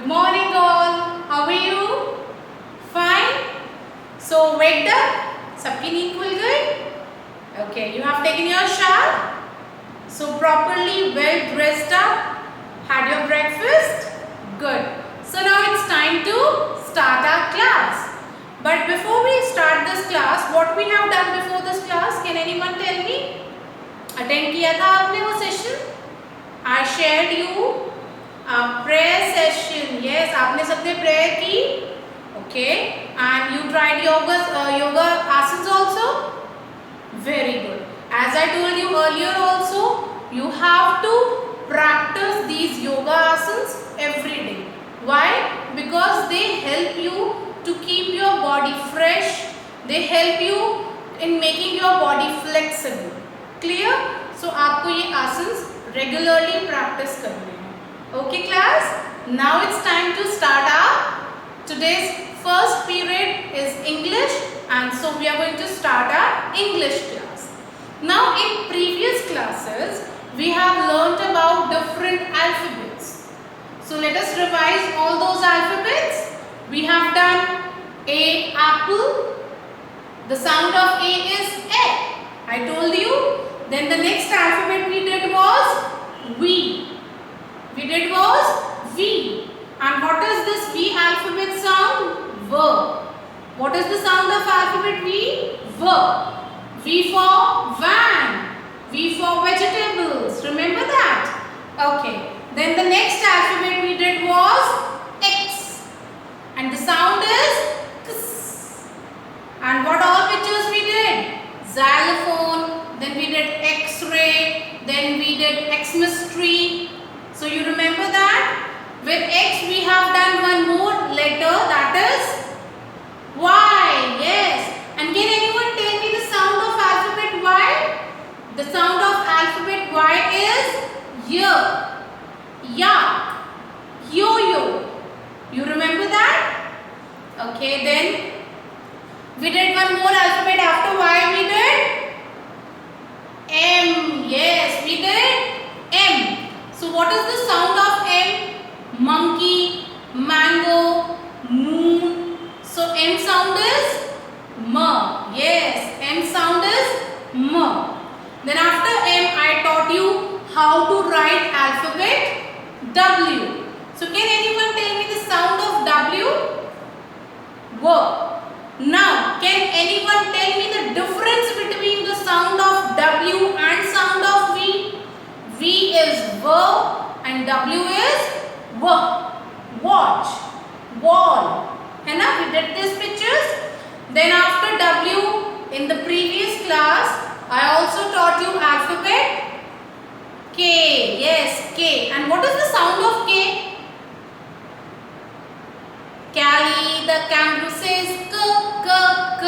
Good morning all. How are you? Fine. So waked up? सबकी नींद खुल गई? Okay. You have taken your shower? So properly well dressed up? Had your breakfast? Good. So now it's time to start our class. But before we start this class, what we have done before this class? Can anyone tell me? Attend किया था आपने वो session? I shared you a prayer session. Yes, आपने सबने prayer की. Okay. And you tried yoga asanas also. Very good. As I told you earlier also, you have to practice these yoga asanas every day. Why? Because they help you to keep your body fresh. They help you in making your body flexible. Clear? So आपको ये asanas regularly practice करने हैं. Okay class? Now it's time to start today's first period is English, and so we are going to start our English class. Now in previous classes we have learnt about different alphabets. So let us revise all those alphabets. We have done A, apple. The sound of A is A. I told you. Then the next alphabet we did was V. V. And what is this V alphabet sound? V. What is the sound of alphabet V? V. V for van. V for vegetables. Remember that? Okay. Then the next alphabet we did was X. And the sound is X. And what all pictures we did? Xylophone. Then we did X-ray. Then we did Xmas tree. So you remember that? With X we have done one more letter, that is Y. Yes. And can anyone tell me the sound of alphabet Y? The sound of alphabet Y is Y. Ya. Yo-yo. You remember that? Okay, then we did one more alphabet after Y. We did M. Yes, we did M. So what is the sound of M? Monkey, mango, moon. So M sound is M. Yes, M sound is M. Then after M I taught you how to write alphabet W. So can anyone tell me the sound of W? W. Now can anyone tell me the difference between the sound of W and sound of V? V is V and W is W. Watch, wall. है ना? We did these pictures. Then after W in the previous class I also taught you alphabet K. Yes, K. And what is the sound of K? Callie, the kangaroo says k, k, k.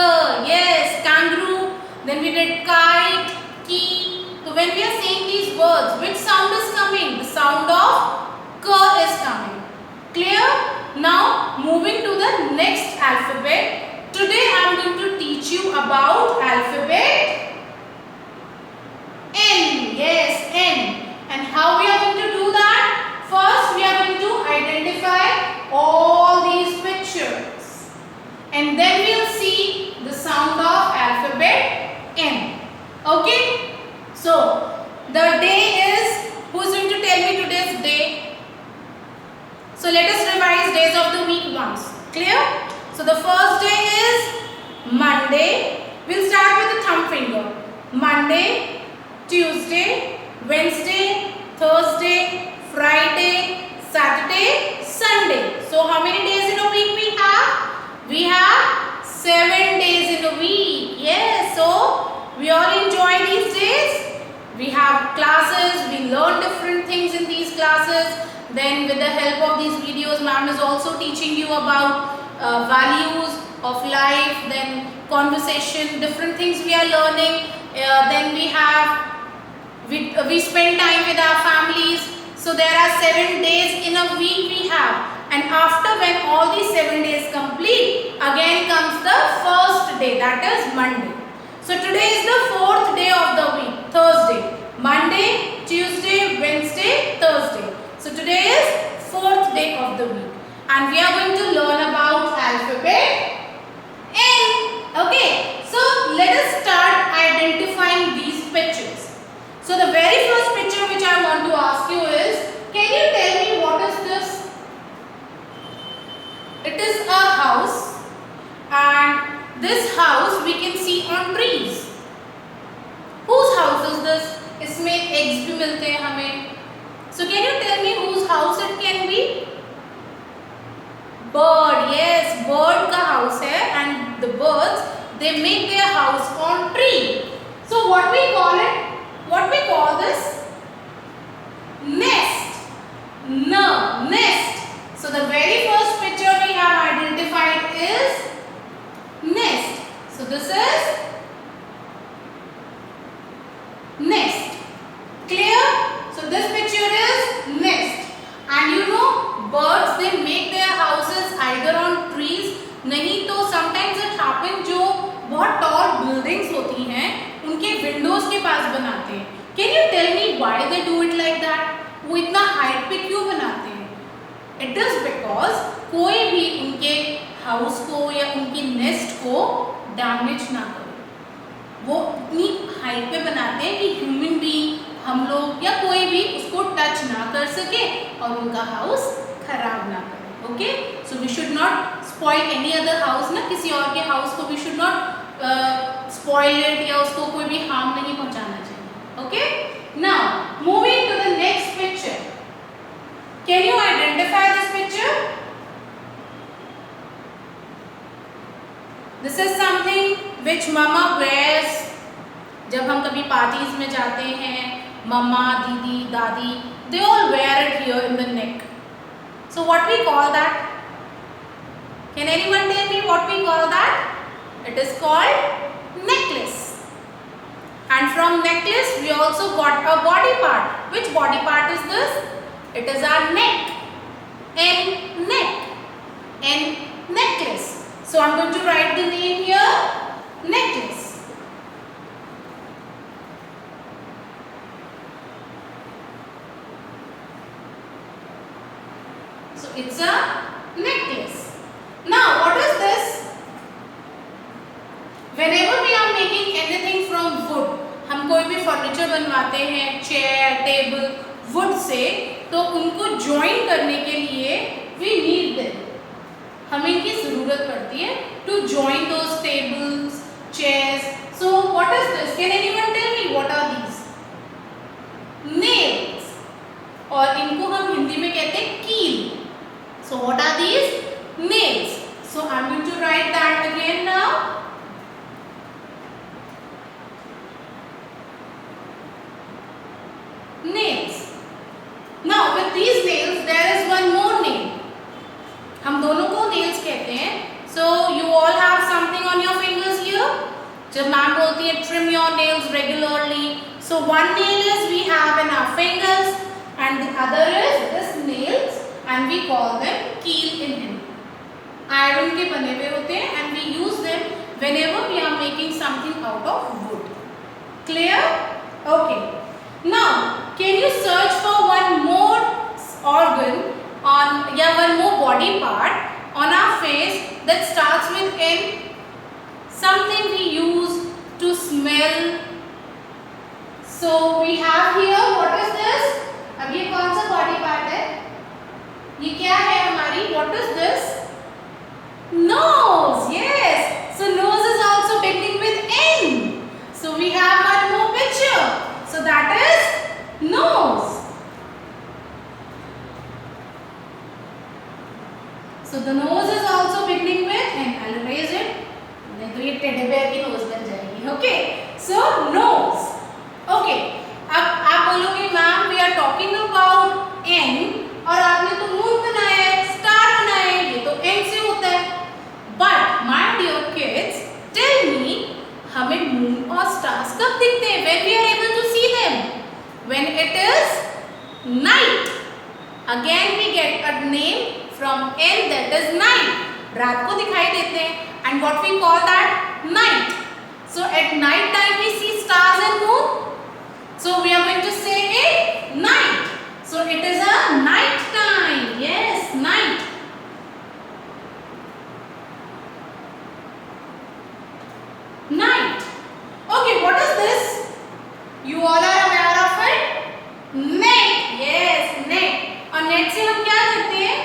Yes, kangaroo. Then we did kite, key. So when we are saying these words, which sound is coming? The sound of k is coming. Clear? Now moving to the next alphabet. Today I am going to teach you about alphabet N. Yes, N. And how we are going to do that? First we are going to identify all these pictures. And then we will see the sound of alphabet N. Okay? So, the day is, who is going to tell me today's day? So, let us revise days of the week once. Clear? So, the first day is Monday. We will start with the thumb finger. Monday, Tuesday, Wednesday, Thursday, Friday, Saturday, Sunday. So, how many days in a week we have? We have 7 days in a week. Yes. So, we all enjoy these days. We have classes, we learn different things in these classes. Then with the help of these videos, ma'am is also teaching you about values of life, then conversation, different things we are learning. Then we spend time with our families. So there are 7 days in a week we have. And after when all these 7 days complete, again comes the first day, that is Monday. So today is the 4th day of the week, Thursday. Monday, Tuesday, Wednesday, Thursday. So today is 4th day of the week. and we are going to learn about alphabet N. Okay, so let us start identifying these pictures. So the very first picture which I want to ask you is, can you tell me what is this? It is a house, and this house we can see on trees. Whose house is this? इसमें eggs भी मिलते हैं हमें. So can you tell me whose house it can be? Bird. Yes, bird का house है, and the birds they make their house on tree. So what we call it? What we call this? Nest. Nest. So the very first picture we have identified is nest. So this is nest. Clear? So this picture is nest. And you know, birds they make their houses either on trees, नहीं तो sometimes it happens जो बहुत tall buildings होती हैं उनके windows के पास बनाते हैं. Can you tell me why they do it like that? वो इतना height पे क्यों बनाते हैं? It is because कोई भी उनके house को या उनकी nest को damage ना करे. वो इतनी हाइट पे बनाते हैं कि ह्यूमन बीइंग हम लोग या कोई भी उसको टच ना कर सके और उनका हाउस खराब ना करे. Okay, so we should not spoil any other house ना, किसी और के हाउस को we should not spoil it या उसको कोई भी हार्म नहीं पहुंचाना चाहिए. Okay, now moving to the next picture. Can you identify this picture? This is something which mama wears. जब हम कभी parties में जाते हैं, mama, दीदी, दादी, they all wear it here in the neck. So what we call that? Can anyone tell me what we call that? It is called necklace. And from necklace we also got a body part. Which body part is this? It is our neck. N neck. N necklace. So I am going to write the name here, necklace. So it's a necklace. Now what is this? Whenever we are making anything from wood, हम कोई भी furniture बनवाते हैं, chair, table, would say, तो उनको join करने के लिए we need them. हमें इनकी जरूरत पड़ती है to join those tables, chairs. So what is this? Can anyone tell me what are these? Nails. और इनको हम हिंदी में कहते हैं कील. So what are these? Nails. So I'm going to write that again now. Nails. Now with these nails there is one more name. हम दोनों को nails कहते हैं. So you all have something on your fingers here. जब ma'am बोलती है trim your nails regularly. So one nail is we have in our fingers and the other is this nails and we call them keel in Hindi. Iron के बने हुए होते हैं and we use them whenever we are making something out of wood. Clear? Okay. Now can you search for one more organ on one more body part on our face that starts with N? Something we use to smell. So we have here, what is this? अब ये कौन सा body part है? ये क्या है हमारी? What is this? Nose. Yes. So nose is also beginning with N. So we have one more picture. So that is nose. So the nose is also beginning with N. I'll erase it. नहीं तो ये teddy bear की nose बन जाएगी. Okay. So nose. Okay. अब आप बोलोगे ma'am we are talking about N और आपने तो moon बनाया है, star बनाया है, ये तो N से होता है. But my dear kids, tell me, हमें moon और stars कब दिखते हैं? When we are able to see them? When it is night. Again we get a name from N, that is night. रात को दिखाई देते हैं. And what we call that? Night. So at night time we see stars and moon. So we are going to say it night. So it is a night time. Yes, night. और net से हम क्या करते हैं?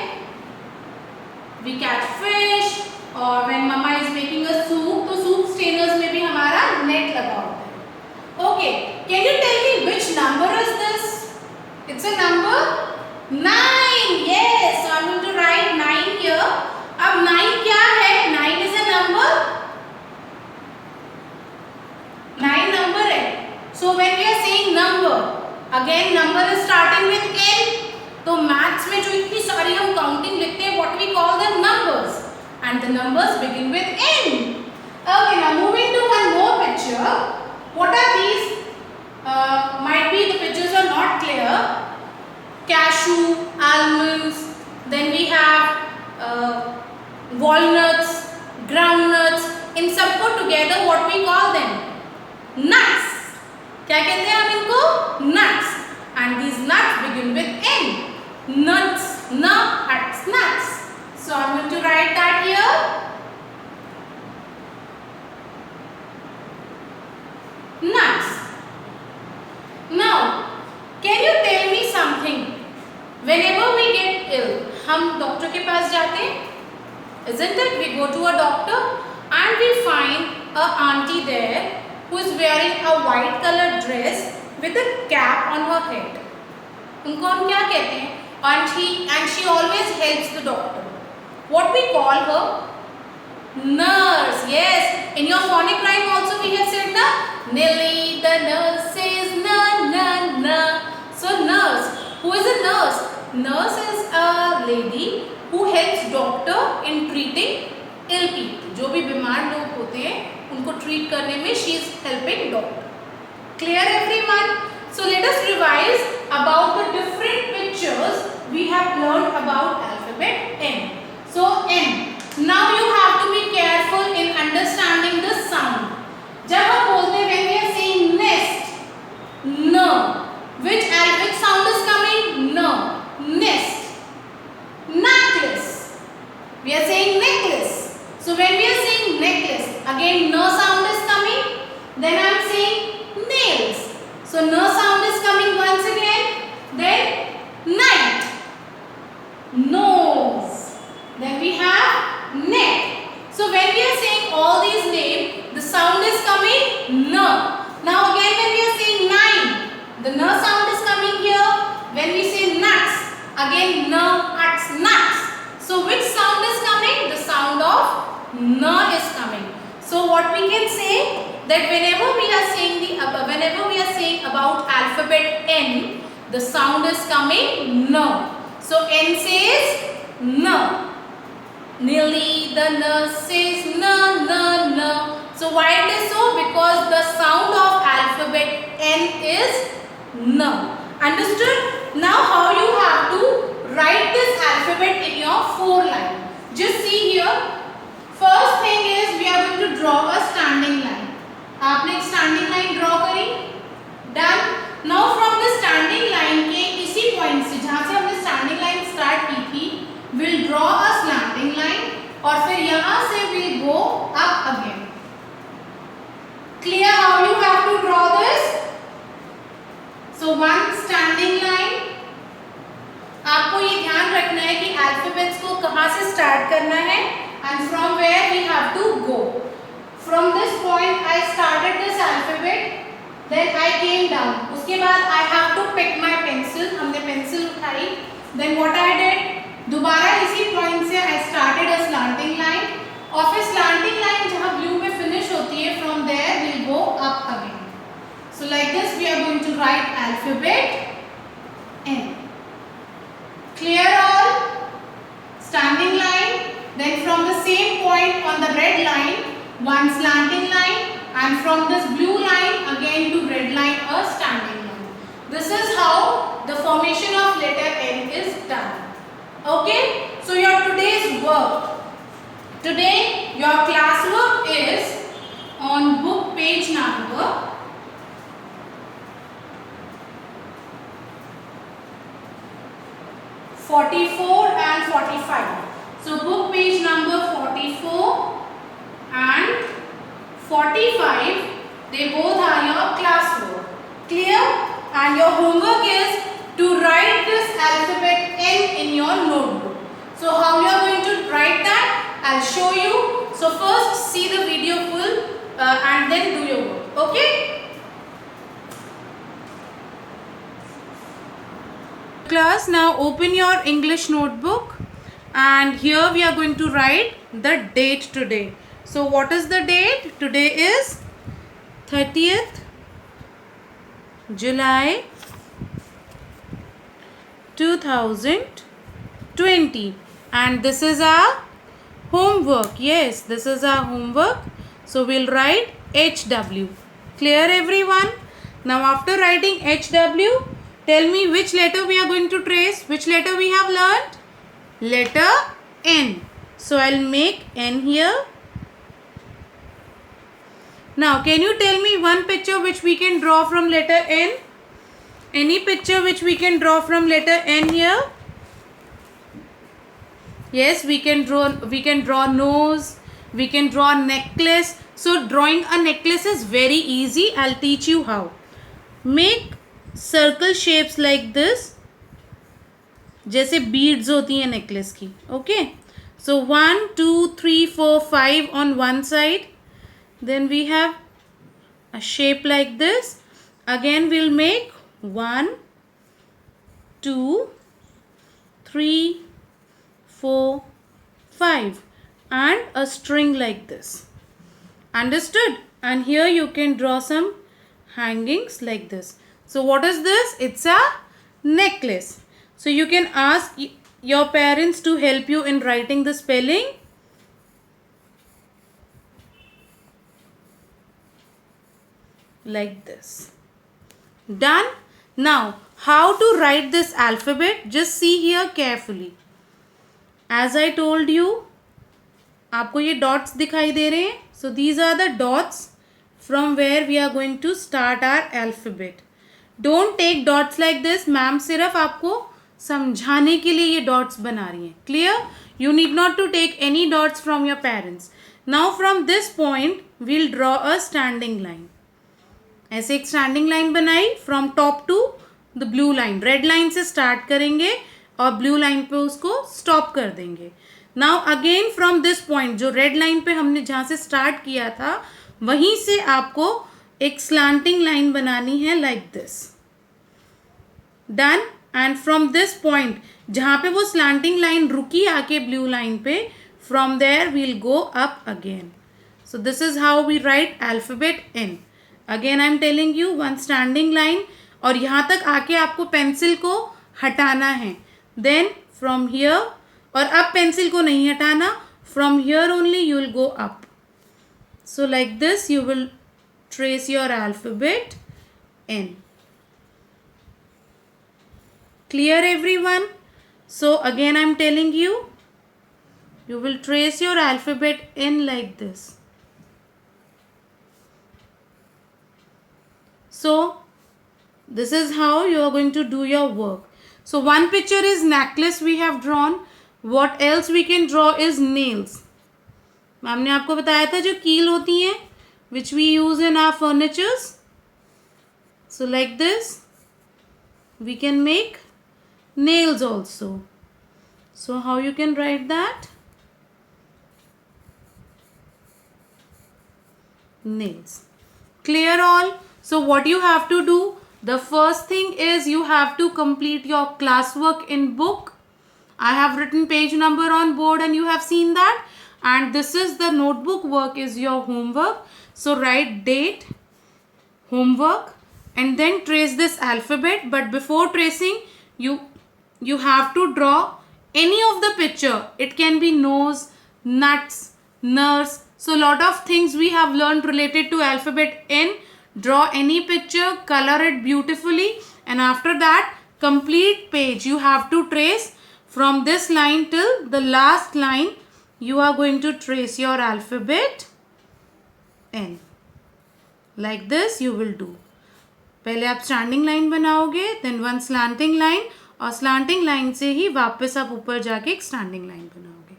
We catch fish, और when mamma is making a soup, तो soup strainers में भी हमारा नेट लगा होता है। Okay, can you tell me which number is this? It's a number 9. Yes, so I am going to write 9 here. अब 9 क्या है? 9 इज अ नंबर, 9 नंबर है. So when we are saying number, again number is starting with n. तो maths में जो इतनी सारी हम काउंटिंग लिखते हैं, what we call them numbers, and the numbers begin with n. Okay, now moving to one more picture. What are these? Might be the pictures are not clear. Cashew, almonds, then we have walnuts, groundnuts. In सबको together what we call them? Nuts. क्या कहते हैं हम इनको? Nuts. And these nuts begin with n. Nuts, nuts, nuts. So I'm going to write that here. Nuts. Now, can you tell me something? Whenever we get ill, हम doctor के पास जाते हैं, isn't it? We go to a doctor and we find a auntie there who is wearing a white color dress with a cap on her head. उनको हम क्या कहते हैं? And she always helps the doctor. What we call her? Nurse. Yes. In your phonic rhyme also we have said na, Nelly the nurse says na na na. So nurse. Who is a nurse? Nurse is a lady who helps doctor in treating ill people. जो भी बीमार लोग होते हैं उनको treat करने में she is helping doctor. Clear everyone? So let us revise about the different pictures we have learned about alphabet N. So N. Now you have to be careful in understanding the sound. जब हम बोलते हैं when we are saying nest, n. Which sound is coming? N. Nest. Necklace. We are saying necklace. So when we are saying necklace, again n sound is coming. Then I am saying nails. So n sound is coming once again. Then night. Nose. Then we have neck. So when we are saying all these names, the sound is coming n. Now again when we are saying 9, the n sound is coming here. When we say nuts, again n, nuts, nuts. So which sound is coming? The sound of n is coming. So what we can say that whenever we are saying about alphabet N, the sound is coming n. So N says n. Nearly the nurse says n, n, n. So why it is so? Because the sound of alphabet N is n. Understood? Now how you have to write this alphabet in your 4 line. Just see here. First thing is we are going to draw a standing line. आपने एक standing line draw करी. Done. Now from the standing line के इसी point से जहाँ से हमने standing line start की थी, we'll draw a slanting line और फिर यहाँ से we'll go up again. Clear how you have to draw this? So one standing line. आपको ये ध्यान रखना है कि alphabets को कहाँ से start करना है and from where we have to go. From this point I started this alphabet. Then I came down. उसके बाद I have to pick my pencil. हमने pencil उठाई. Then what I did? दोबारा इसी point से I started a slanting line. और फिर slanting line जहाँ blue में finish होती है, from there we'll go up again. So like this we are going to write alphabet N. Clear all? Standing line. Then from the same point on the red line, one slanting line. And from this blue line again to red line a standing line. This is how the formation of letter N is done. Okay? So your today's work. Today your classwork is on book page number 44 and 45. So book page number 44 and 45, they both are your classwork. Clear? And your homework is to write this alphabet N So how you are going to write that? I'll show you. So first see the video full and then do your work. Okay? Class, now open your English notebook and here we are going to write the date today. So what is the date? Today is 30th July 2020 and this is our homework. Yes, this is our homework. So we'll write HW. Clear everyone? Now after writing HW, tell me which letter we are going to trace. Which letter we have learned? Letter N. So I'll make N here. Now can you tell me one picture which we can draw from letter N? Any picture which we can draw from letter N here? Yes, we can draw nose, we can draw necklace. So drawing a necklace is very easy. I'll teach you how. Make circle shapes like this. जैसे beads होती हैं necklace की. Okay. So 1, 2, 3, 4, 5 on one side. Then we have a shape like this. Again we'll make 1, 2, 3, 4, 5 and a string like this. Understood? And here you can draw some hangings like this. So what is this? It's a necklace. So you can ask your parents to help you in writing the spelling. Like this. Done? Now how to write this alphabet? Just see here carefully. As I told you, आपको ये dots दिखाई दे रहे हैं. So these are the dots from where we are going to start our alphabet. Don't take dots like this. Ma'am सिर्फ आपको समझाने के लिए ये dots बना रही हैं. Clear? You need not to take any dots from your parents. Now from this point, we'll draw a standing line. ऐसे एक standing line बनाई from top to the blue line. Red line से start करेंगे और blue line पे उसको stop कर देंगे. Now again from this point, जो रेड लाइन पे हमने जहाँ से स्टार्ट किया था वहीं से आपको एक स्लांटिंग लाइन बनानी है like this. Done. And from this point जहाँ पे वो स्लांटिंग लाइन रुकी आके ब्लू लाइन पे, from there we'll go up again. So this is how we write alphabet N. Again I am telling you, one standing line और यहाँ तक आके आपको पेंसिल को हटाना है. Then from here, और अब पेंसिल को नहीं हटाना, from here only you will go up. So like this you will trace your alphabet N. Clear everyone? So again I am telling you, you will trace your alphabet N like this. So this is how you are going to do your work. So one picture is necklace we have drawn. What else we can draw is nails. Ma'am ने आपको बताया था जो कील होती हैं which we use in our furnitures. So like this we can make nails also. So how you can write that? Nails. Clear all? So what you have to do? The first thing is you have to complete your classwork in book. I have written page number on board and you have seen that. And this is the notebook work is your homework. So write date, homework and then trace this alphabet. But before tracing, you have to draw any of the picture. It can be nose, nuts, nurse. So lot of things we have learned related to alphabet N. Draw any picture, color it beautifully and after that complete page you have to trace from this line till the last line. You are going to trace your alphabet N. Like this you will do. पहले आप standing line बनाओगे, then one slanting line और slanting line से ही वापस आप ऊपर जाके एक स्टैंडिंग लाइन बनाओगे.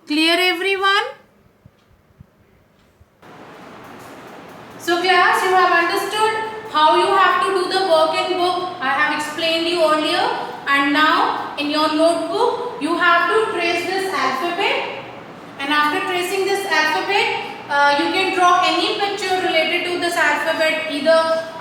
Clear everyone? So class, you have understood how you have to do the work in book. I have explained you earlier And now in your notebook you have to trace this alphabet, and after tracing this alphabet you can draw any picture related to this alphabet. Either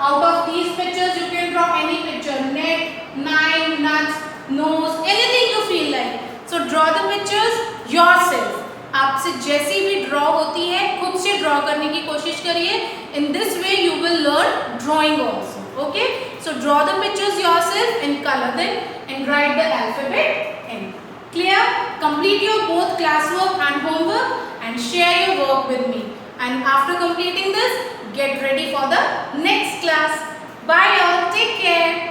out of these pictures you can draw any picture, net, nine, nuts, nose, anything you feel like. So draw the pictures yourself. आपसे जैसी भी draw होती है खुद से draw करने की कोशिश करिए. In this way you will learn drawing also. Okay, so draw the pictures yourself and color them and write the alphabet in. Clear? Complete your both classwork and homework and share your work with me. And after completing this, get ready for the next class. Bye all. Take care.